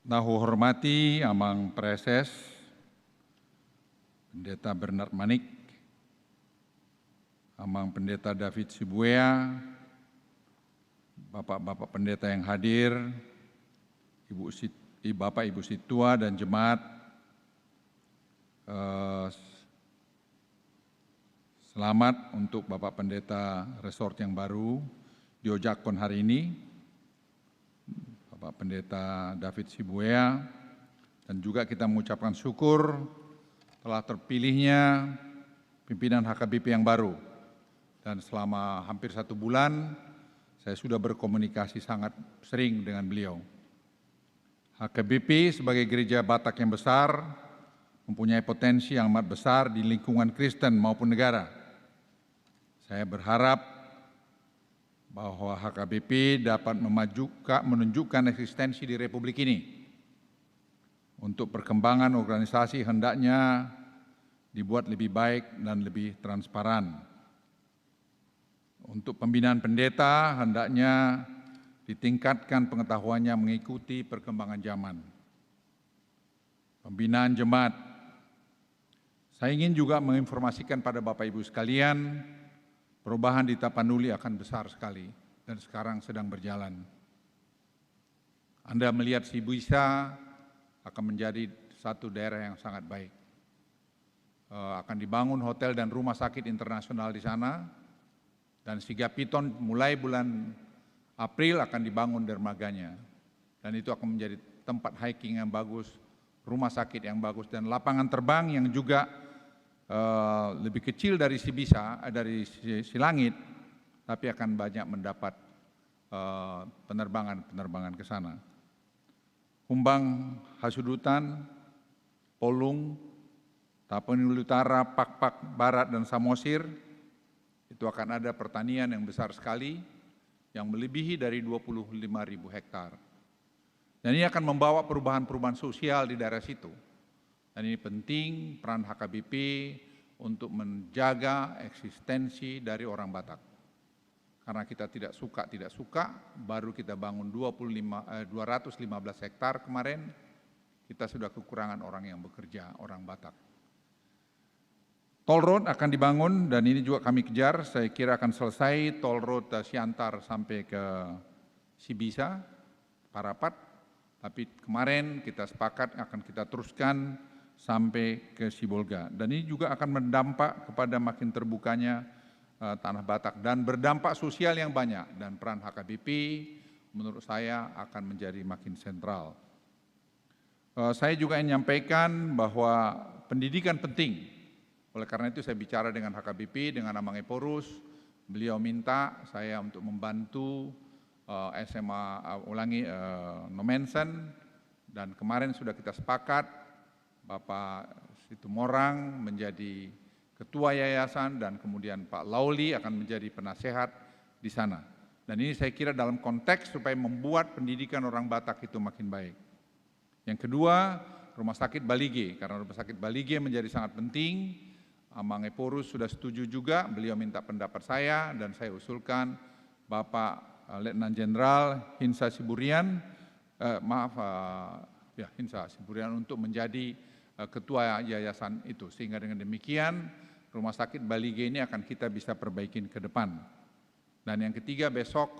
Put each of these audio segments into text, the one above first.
Nahu hormati Amang Preses, Pendeta Bernard Manik, Amang Pendeta David Sibuea, Bapak-Bapak Pendeta yang hadir, Bapak Ibu Situa dan Jemaat, selamat untuk Bapak Pendeta Resort yang baru diojakkan hari ini, Bapak Pendeta David Sibuea, dan juga kita mengucapkan syukur telah terpilihnya pimpinan HKBP yang baru. Dan selama hampir 1 bulan, saya sudah berkomunikasi sangat sering dengan beliau. HKBP sebagai gereja Batak yang besar, mempunyai potensi yang amat besar di lingkungan Kristen maupun negara. Saya berharap bahwa HKBP dapat menunjukkan eksistensi di Republik ini. Untuk perkembangan organisasi hendaknya dibuat lebih baik dan lebih transparan. Untuk pembinaan pendeta hendaknya ditingkatkan pengetahuannya mengikuti perkembangan zaman. Pembinaan jemaat, saya ingin juga menginformasikan pada Bapak Ibu sekalian, perubahan di Tapanuli akan besar sekali dan sekarang sedang berjalan. Anda melihat Sibisa akan menjadi satu daerah yang sangat baik. Akan dibangun hotel dan rumah sakit internasional di sana, dan Sigapiton mulai bulan April akan dibangun dermaganya. Dan itu akan menjadi tempat hiking yang bagus, rumah sakit yang bagus, dan lapangan terbang yang juga lebih kecil dari Sibisa, dari Silangit, tapi akan banyak mendapat penerbangan ke sana. Humbang Hasudutan, Polung, Tapanuli Utara, Pak-Pak Barat, dan Samosir, itu akan ada pertanian yang besar sekali, yang melebihi dari 25.000 hektar. Dan ini akan membawa perubahan-perubahan sosial di daerah situ. Dan ini penting peran HKBP untuk menjaga eksistensi dari orang Batak. Karena kita tidak suka, baru kita bangun 215 hektar kemarin, kita sudah kekurangan orang yang bekerja, orang Batak. Toll road akan dibangun dan ini juga kami kejar, saya kira akan selesai toll road Siantar sampai ke Sibisa, Parapat, tapi kemarin kita sepakat akan kita teruskan sampai ke Sibolga. Dan ini juga akan berdampak kepada makin terbukanya tanah Batak dan berdampak sosial yang banyak. Dan peran HKBP menurut saya akan menjadi makin sentral. Saya juga ingin menyampaikan bahwa pendidikan penting. Oleh karena itu saya bicara dengan HKBP, dengan Amang Eporus. Beliau minta saya untuk membantu SMA Nomensen. Dan kemarin sudah kita sepakat Bapak Situmorang menjadi ketua yayasan dan kemudian Pak Lauli akan menjadi penasehat di sana. Dan ini saya kira dalam konteks supaya membuat pendidikan orang Batak itu makin baik. Yang kedua, Rumah Sakit Balige, karena Rumah Sakit Balige menjadi sangat penting. Amang Eporus sudah setuju juga, beliau minta pendapat saya dan saya usulkan Bapak Letnan Jenderal Hinsa Siburian, Hinsa Siburian untuk menjadi ketua yayasan itu, sehingga dengan demikian Rumah Sakit Balige ini akan kita bisa perbaikin ke depan. Dan yang ketiga, besok,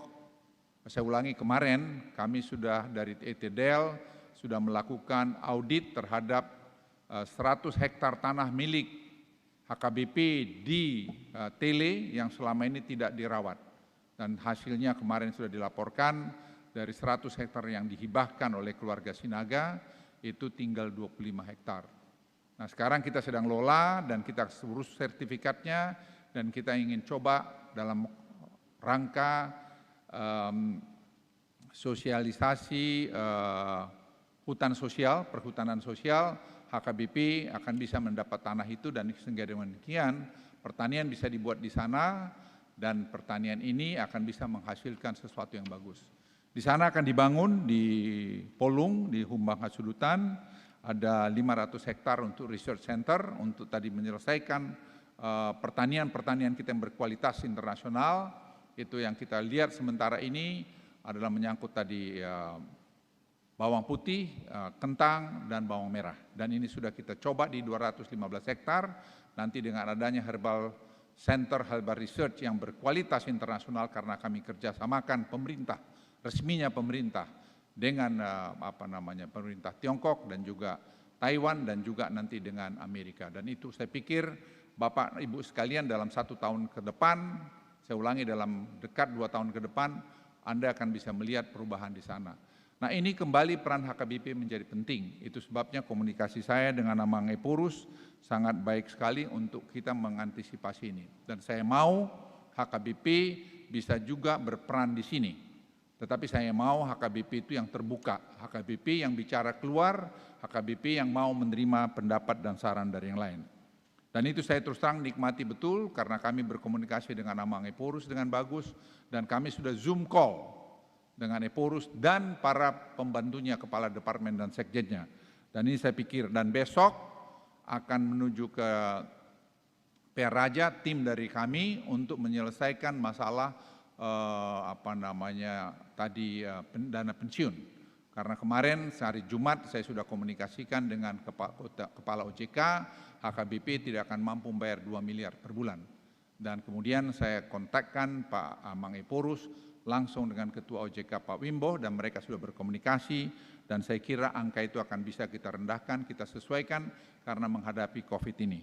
saya ulangi, kemarin kami sudah dari ETDEL sudah melakukan audit terhadap 100 hektar tanah milik HKBP di Tele yang selama ini tidak dirawat. Dan hasilnya kemarin sudah dilaporkan dari 100 hektar yang dihibahkan oleh keluarga Sinaga, itu tinggal 25 hektar. Nah sekarang kita sedang lola dan kita urus sertifikatnya dan kita ingin coba dalam rangka sosialisasi hutan sosial, perhutanan sosial, HKBP akan bisa mendapat tanah itu dan sehingga dengan demikian pertanian bisa dibuat di sana dan pertanian ini akan bisa menghasilkan sesuatu yang bagus. Di sana akan dibangun di Polung, di Humbang Hasudutan, ada 500 hektar untuk research center, untuk tadi menyelesaikan pertanian-pertanian kita yang berkualitas internasional. Itu yang kita lihat sementara ini adalah menyangkut tadi bawang putih, kentang, dan bawang merah. Dan ini sudah kita coba di 215 hektar, nanti dengan adanya Herbal Center Herbal Research yang berkualitas internasional karena kami kerjasamakan pemerintah, resminya pemerintah dengan pemerintah Tiongkok dan juga Taiwan dan juga nanti dengan Amerika. Dan itu saya pikir Bapak Ibu sekalian dalam 1 tahun ke depan, saya ulangi dalam dekat 2 tahun ke depan, Anda akan bisa melihat perubahan di sana. Nah ini kembali peran HKBP menjadi penting, itu sebabnya komunikasi saya dengan Amang Epurus sangat baik sekali untuk kita mengantisipasi ini. Dan saya mau HKBP bisa juga berperan di sini. Tetapi saya mau HKBP itu yang terbuka, HKBP yang bicara keluar, HKBP yang mau menerima pendapat dan saran dari yang lain. Dan itu saya terus terang nikmati betul karena kami berkomunikasi dengan Amang Epurus dengan bagus dan kami sudah Zoom call dengan Epurus dan para pembantunya, kepala departemen dan sekjennya. Dan ini saya pikir, dan besok akan menuju ke PR Raja, tim dari kami untuk menyelesaikan masalah dana pensiun. Karena kemarin hari Jumat saya sudah komunikasikan dengan Kepala OJK, HKBP tidak akan mampu membayar 2 miliar per bulan. Dan kemudian saya kontakkan Pak Amang Epurus langsung dengan Ketua OJK Pak Wimbo dan mereka sudah berkomunikasi dan saya kira angka itu akan bisa kita rendahkan, kita sesuaikan karena menghadapi COVID ini.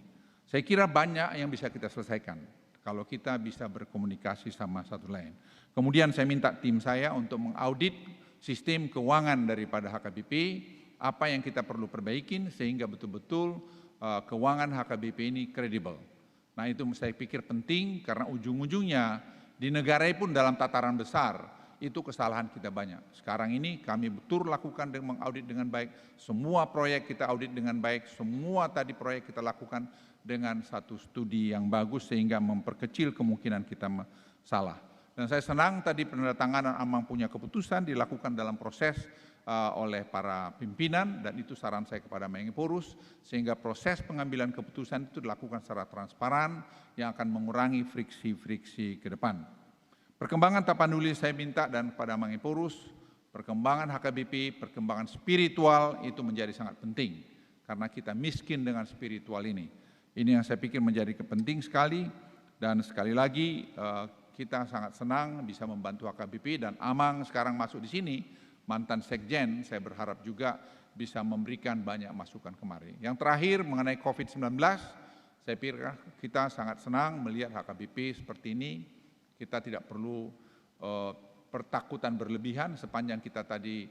Saya kira banyak yang bisa kita selesaikan kalau kita bisa berkomunikasi sama satu lain. Kemudian saya minta tim saya untuk mengaudit sistem keuangan daripada HKBP, apa yang kita perlu perbaikin sehingga betul-betul keuangan HKBP ini kredibel. Nah itu saya pikir penting karena ujung-ujungnya di negara pun dalam tataran besar itu kesalahan kita banyak. Sekarang ini kami betul lakukan dengan mengaudit dengan baik, semua proyek kita audit dengan baik, semua tadi proyek kita lakukan dengan satu studi yang bagus sehingga memperkecil kemungkinan kita salah. Dan saya senang tadi penandatanganan Amang punya keputusan dilakukan dalam proses oleh para pimpinan dan itu saran saya kepada Amang Epurus sehingga proses pengambilan keputusan itu dilakukan secara transparan yang akan mengurangi friksi-friksi ke depan. Perkembangan Tapanuli saya minta dan kepada Amang Epurus, perkembangan HKBP, perkembangan spiritual itu menjadi sangat penting karena kita miskin dengan spiritual ini. Ini yang saya pikir menjadi penting sekali dan sekali lagi kita sangat senang bisa membantu HKBP dan Amang sekarang masuk di sini, mantan sekjen, saya berharap juga bisa memberikan banyak masukan kemari. Yang terakhir mengenai COVID-19, saya pikir kita sangat senang melihat HKBP seperti ini, kita tidak perlu pertakutan berlebihan sepanjang kita tadi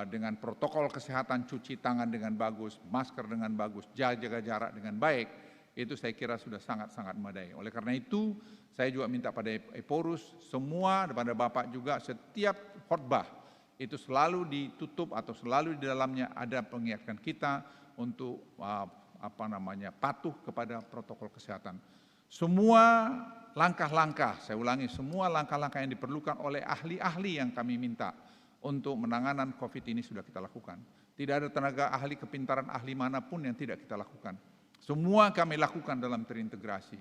dengan protokol kesehatan, cuci tangan dengan bagus, masker dengan bagus, jaga jarak dengan baik, itu saya kira sudah sangat-sangat memadai. Oleh karena itu, saya juga minta pada Epurus, semua pada Bapak juga setiap khotbah itu selalu ditutup atau selalu di dalamnya ada pengingatkan kita untuk patuh kepada protokol kesehatan. Semua langkah-langkah, saya ulangi, semua langkah-langkah yang diperlukan oleh ahli-ahli yang kami minta untuk menanganan COVID ini sudah kita lakukan. Tidak ada tenaga ahli, kepintaran ahli manapun yang tidak kita lakukan. Semua kami lakukan dalam terintegrasi.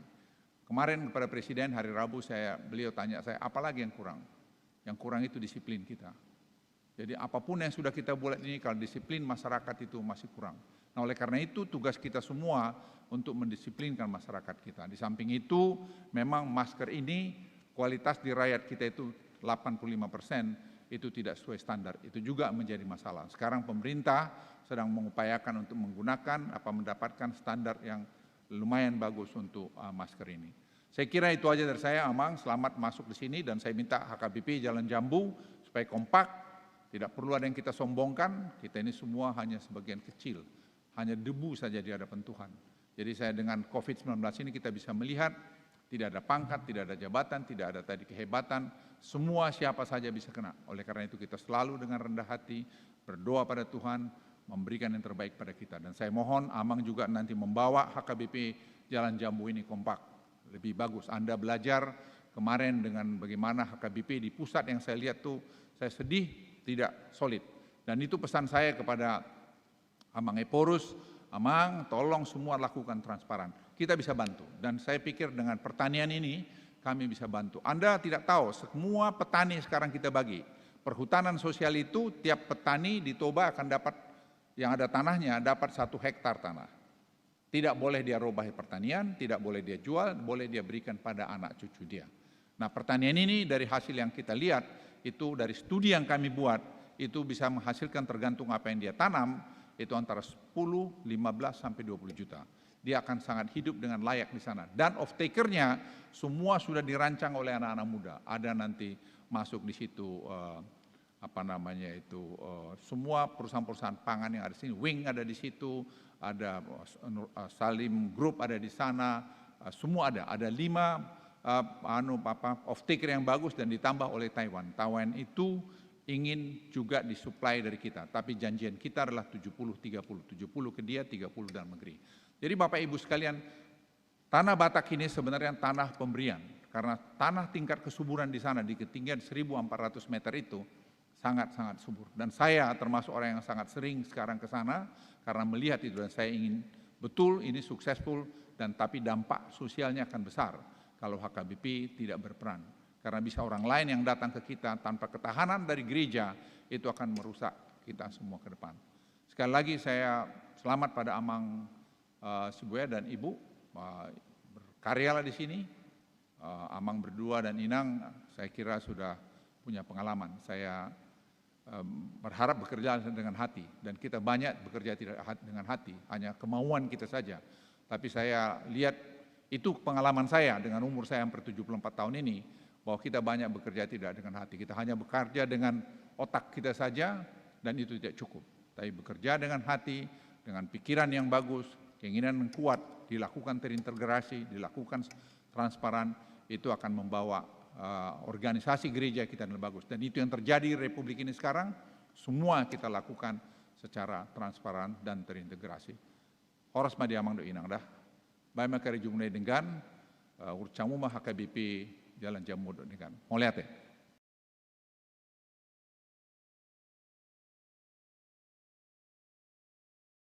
Kemarin kepada Presiden hari Rabu beliau tanya saya, apa lagi yang kurang? Yang kurang itu disiplin kita. Jadi apapun yang sudah kita buat ini, kalau disiplin masyarakat itu masih kurang. Nah oleh karena itu tugas kita semua untuk mendisiplinkan masyarakat kita. Di samping itu memang masker ini kualitas di rakyat kita itu 85% itu tidak sesuai standar. Itu juga menjadi masalah. Sekarang pemerintah sedang mengupayakan untuk mendapatkan standar yang lumayan bagus untuk masker ini. Saya kira itu aja dari saya, Amang. Selamat masuk di sini dan saya minta HKBP Jalan Jambu supaya kompak, tidak perlu ada yang kita sombongkan. Kita ini semua hanya sebagian kecil, hanya debu saja di hadapan Tuhan. Jadi saya dengan COVID-19 ini kita bisa melihat tidak ada pangkat, tidak ada jabatan, tidak ada tadi kehebatan, semua siapa saja bisa kena. Oleh karena itu kita selalu dengan rendah hati berdoa pada Tuhan, memberikan yang terbaik pada kita. Dan saya mohon Amang juga nanti membawa HKBP Jalan Jambu ini kompak, lebih bagus. Anda belajar kemarin dengan bagaimana HKBP di pusat yang saya lihat tuh, saya sedih, tidak solid. Dan itu pesan saya kepada Amang Epurus, Amang tolong semua lakukan transparan. Kita bisa bantu. Dan saya pikir dengan pertanian ini kami bisa bantu. Anda tidak tahu, semua petani sekarang kita bagi. perhutanan sosial itu tiap petani di Toba akan dapat, yang ada tanahnya, dapat 1 hektar tanah. Tidak boleh dia robahi pertanian, tidak boleh dia jual, boleh dia berikan pada anak cucu dia. Nah, pertanian ini dari hasil yang kita lihat, itu dari studi yang kami buat, itu bisa menghasilkan tergantung apa yang dia tanam, itu antara 10, 15, sampai 20 juta. Dia akan sangat hidup dengan layak di sana. Dan off-takernya semua sudah dirancang oleh anak-anak muda. Ada nanti masuk di situ semua perusahaan-perusahaan pangan yang ada di sini, Wing ada di situ, ada Salim Group ada di sana, semua ada. Ada 5 off-taker yang bagus dan ditambah oleh Taiwan. Taiwan itu ingin juga disuplai dari kita, tapi janjian kita adalah 70-30, 70 ke dia, 30 dalam negeri. Jadi Bapak Ibu sekalian, tanah Batak ini sebenarnya tanah pemberian, karena tanah tingkat kesuburan di sana di ketinggian 1.400 meter itu sangat-sangat subur. Dan saya termasuk orang yang sangat sering sekarang ke sana karena melihat itu, dan saya ingin betul ini successful, dan tapi dampak sosialnya akan besar kalau HKBP tidak berperan. Karena bisa orang lain yang datang ke kita tanpa ketahanan dari gereja, itu akan merusak kita semua ke depan. Sekali lagi saya selamat pada Amang Sibuya dan Ibu, berkaryalah di sini. Amang berdua dan Inang saya kira sudah punya pengalaman. Saya berharap bekerja dengan hati, dan kita banyak bekerja tidak dengan hati, hanya kemauan kita saja. Tapi saya lihat itu pengalaman saya dengan umur saya hampir 74 tahun ini, bahwa kita banyak bekerja tidak dengan hati. Kita hanya bekerja dengan otak kita saja, dan itu tidak cukup. Tapi bekerja dengan hati, dengan pikiran yang bagus, keinginan yang kuat, dilakukan terintegrasi, dilakukan transparan, itu akan membawa organisasi gereja kita yang bagus. Dan itu yang terjadi di Republik ini sekarang, semua kita lakukan secara transparan dan terintegrasi. Horas madi amang do inang dah. Baik makari jumlah dengan urcamu mah HKBP Jalan Jammu dengan. Mau lihat ya?